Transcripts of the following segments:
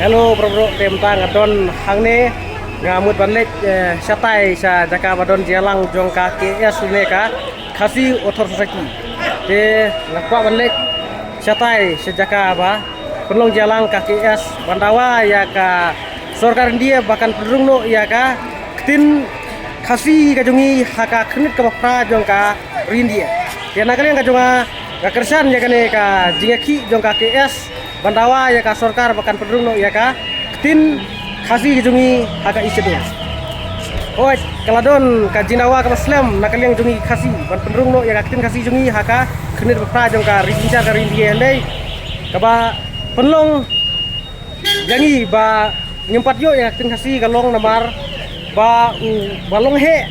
Hello bro temtang adon hangne ngamut banlek satai sa jaka badon jalang jongka KS suneka khasi othor saki te ngakwa banlek satai sejaka ba penlong jalang KS bandawa ya ka sorkar India bahkan pedrungno ya ka tin khasi kajungi haka khnit ka pra jongka rindia ya nakali yang kajonga ka kersan ya kane ka jingaki jongka KS bandawa ya ka sorkar bahkan pedrungno ya ka tin khasi jungi haka isedo oi kaladon ka jinawa ka muslim nakaliang jungi khasi ban pedrungno ya ka tin khasi jungi haka khnit pra jongka rinja ka rindia ndai ka ba penlong jangi ba nyempat yo ya tin khasi galong namar ba balong he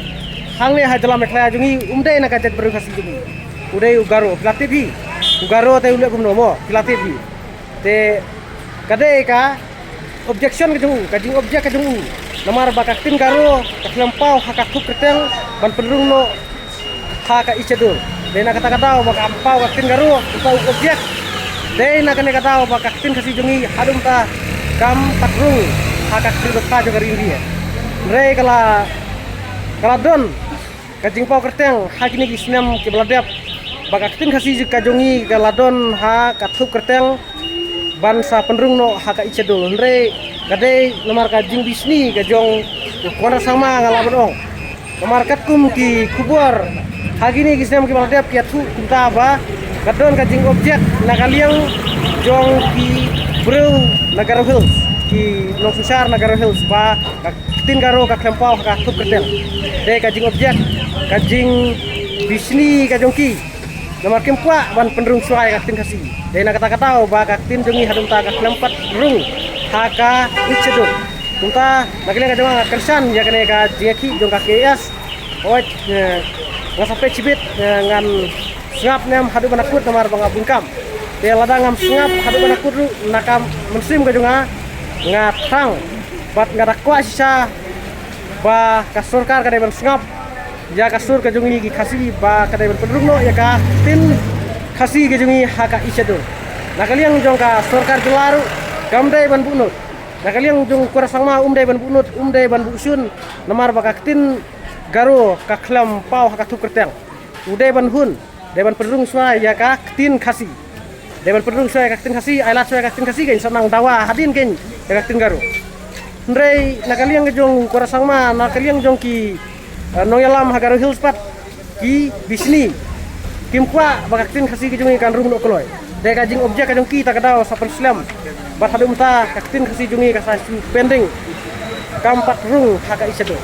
hangne ha jalam ekla jungi umdai na ka jet beru khasi jungi udai ugaro pilate bi ugaro te ule kumno mo pilate bi te kadai ka objection ka jung kajing objek ka jung namar bakak tin karo kaklampau haka thuk keteng ban pendrungno haka icedo dena kata-kata bakak ampau tin karo utau objek dena kane kata bakak tin kasi jungi hadum ta kam patrung haka tin ka jo garin dia re kala don kajing pau keteng hakini kisnam ke beladap bakak tin kasi ka jungi kala don ha kathuk keteng bansa pendrungno haka icedo ndre kadai nomor kajing bisni kajong kona sama ngalaban ong nomor katkum ki kubur hagini kisam ki maladap ki athu kunta ba kadon kajing objek nakaliang jong ki bro Nagaro Hills ki Long Susar Nagaro Hills ba tin karo ka kempau ka tup ketel de kajing objek kajing bisni kajong ki nomor kempua ban pendrung suai katin kasi dena kata-kata ba katin jungi hadum ta ka lempat rung haka icedo tunta nakile ka jong kersan ya kene ka jeki jong ka KS oi nga sampai cibit ngan ngap nem hadu banakut nomor banga bungkam te lada ngam ngap hadu banakut nakam musim ka jonga ngatang bat ngarakwa sisa ba ka sorkar ka de ban ngap ya kasur ka jungi ki khasi ba kadai pendrungno ya ka tin khasi ke jungi haka icedo nakaliang jong ka sorkar jelaru kamdai ban bunut nakaliang jong kurasangma umdai ban bunut umdai ban busun namar bakak tin garo ka khlam pau haka tu kerteng udai ban hun deban pendrung suai ya ka tin khasi deban pendrung suai ka tin khasi aila suai ka tin khasi gen sanang dawa hadin gen ya ka tin garo ndrei nakaliang jong kurasangma nakaliang jong ki Nonyalam Nagaro Hills pat ki bisni kimkwa bakak tin khasi ki jungi kan rum no kloy de kajing objek kajong ki ta kadao sa Islam bat hadum ta kaktin khasi jungi ka sa pending kampat rung haka isedo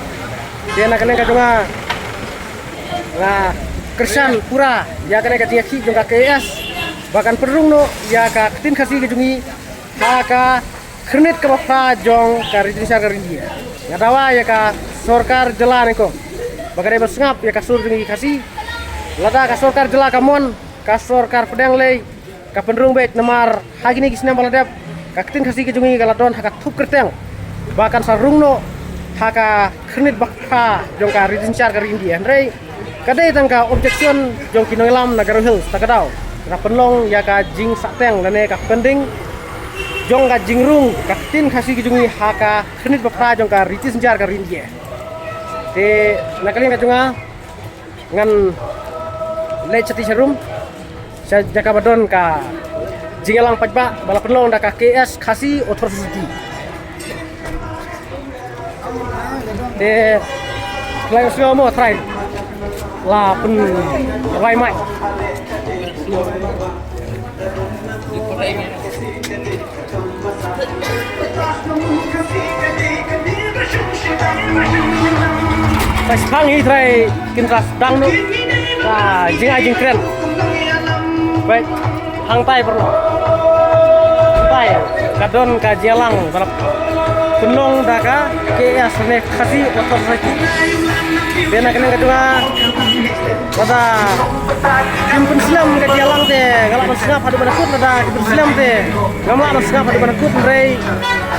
de na kalen kajonga na kersan pura ya kane kajing ki jong ka KS bahkan perung no ya ka tin khasi ki jungi haka khnit ka pa jong ka rijin sar ka rindia ngadawa ya ka sorkar jelan ko bagare basngap ya kasur jungi kasi lada ka sorkar jela kamon ka sorkar pedang lei ka pendrung bet namar hagini kisna baladap ka tin kasi ki jungi galadon haka thup kerteng bahkan sarungno haka khnit bakha jong ka rijin sar ka rindia rei kadai tangka objection jong kinoilam Nagaro Hills takadau ka penlong ya ka jing sateng lane ka pending jong ka jingrung ka tin kasi ki jungi haka khnit bakha jong ka rijin sar ka rindia te nakaliang kajunga ngan le chati serum sa jaka badon ka jingelang pajba bala penlong da ka KS khasi othor suci te layo sio mo try la pen rai mai pas hangi try kintras dang no jing keren baik hang tai perlu tai kadon ka jelang balap penong daka KS ne khasi otor saki dena kene kadua pada simpen Islam ka jelang te galak masngap hadu banakut ada simpen Islam te gamla masngap hadu banakut rei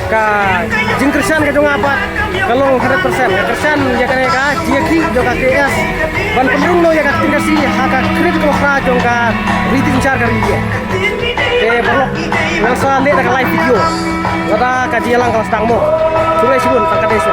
ka jing kersan ka jonga apa kalong 100% ka kersan ya kane ka jeki joka KS ban pendung no ya ka tingasi haka kredit ko fra jongka riting car ka rindia te borok ngasa le da live video Wada kaji lang kelas tangmo. Sungai sibun tangkade isu.